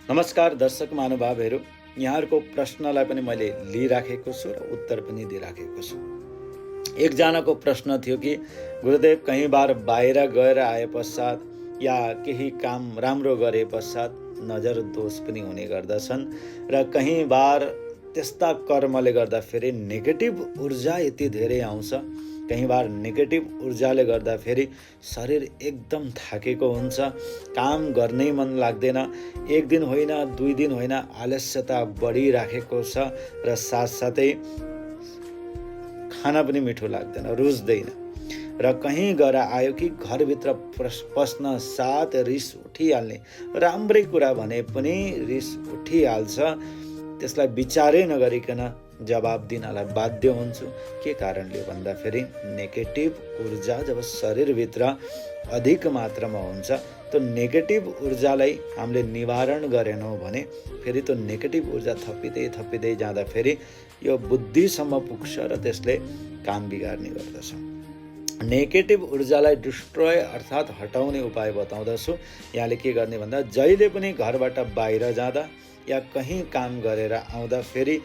नमस्कार दर्शक महानुभावहरू, यहाँहरूको प्रश्नलाई पनि मैले लिइराखेको छु र उत्तर पनि दिइराखेको छु। एकजनाको प्रश्न थियो कि गुरुदेव कहीँ बार बाहिर गएर आए पश्चात या केही काम राम्रो गरे पश्चात नजर दोष पनि हुने गर्दछन् र कहीँ बार त्यस्ता कर्मले गर्दा फेरि नेगेटिभ ऊर्जा यति धेरै आउँछ। कहीँ बार नेगेटिभ ऊर्जाले गर्दा फेरि शरीर एकदम थाकेको हुन्छ, काम गर्नै मन लाग्दैन, एक दिन होइन दुई दिन होइन आलस्यता बढिराखेको छ र साथसाथै खाना पनि मिठो लाग्दैन, रुच्दैन र कहीँ गएर आयो कि घरभित्र पस्न साथ रिस उठिहाल्ने, राम्रै कुरा भने पनि रिस उठिहाल्छ। त्यसलाई विचारै नगरिकन जवाब दिनलाई बाध्य हुन्छु। के कारणले भन्दाखेरि नेगेटिभ ऊर्जा जब शरीरभित्र अधिक मात्रामा हुन्छ, त्यो नेगेटिभ ऊर्जालाई हामीले निवारण गरेनौँ भने फेरि त्यो नेगेटिभ ऊर्जा थपिँदै जाँदा फेरि यो बुद्धिसम्म पुग्छ र त्यसले काम बिगार्ने गर्दछ। नेगेटिभ ऊर्जालाई डिस्ट्रोय अर्थात् हटाउने उपाय बताउँदछु। यहाँले के गर्ने भन्दा जहिले पनि घरबाट बाहिर जाँदा या कहीँ काम गरेर आउँदा फेरि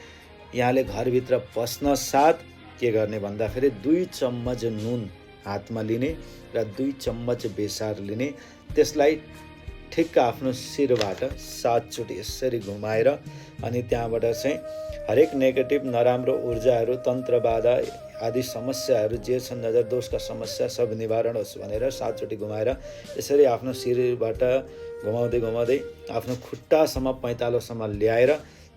यहाँले घरभित्र पस्न साथ के गर्ने भन्दाखेरि 2 चम्मच नुन हातमा लिने र 2 चम्मच बेसार लिने, त्यसलाई ठिक्क आफ्नो शिरबाट 7 चोटि यसरी घुमाएर अनि त्यहाँबाट चाहिँ हरेक नेगेटिभ नराम्रो ऊर्जाहरू, तन्त्र बाधा आदि समस्याहरू जे छन्, नजर दोषका समस्या सब निवारण होस् भनेर 7 चोटि घुमाएर यसरी आफ्नो शिरबाट घुमाउँदै आफ्नो खुट्टासम्म पैँतालोसम्म ल्याएर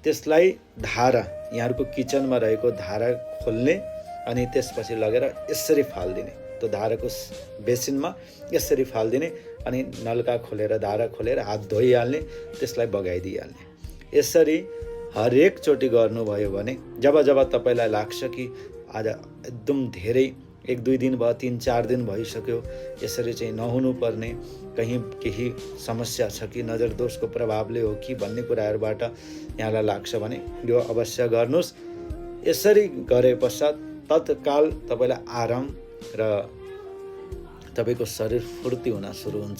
त्यसलाई धारा, यहाँहरूको किचनमा रहेको धारा खोल्ने अनि त्यसपछि लगेर यसरी फालिदिने। त्यो धाराको बेसिनमा यसरी फालिदिने अनि नलका खोलेर धारा खोलेर हात धोइहाल्ने, त्यसलाई बगाइदिइहाल्ने। यसरी हरेक चोटि गर्नुभयो भने जब तपाईँलाई लाग्छ कि आज एकदम धेरै 1-2 दिन भयो, 3-4 दिन भइसक्यो यसरी चाहिँ नहुनु पर्ने, कहीँ केही समस्या छ कि नजर दोषको प्रभावले हो कि भन्ने कुराहरूबाट यहाँलाई लाग्छ भने यो अवश्य गर्नुहोस्। यसरी गरे पश्चात तत्काल तपाईँलाई आराम र तपाईँको शरीर फुर्ती हुन सुरु हुन्छ।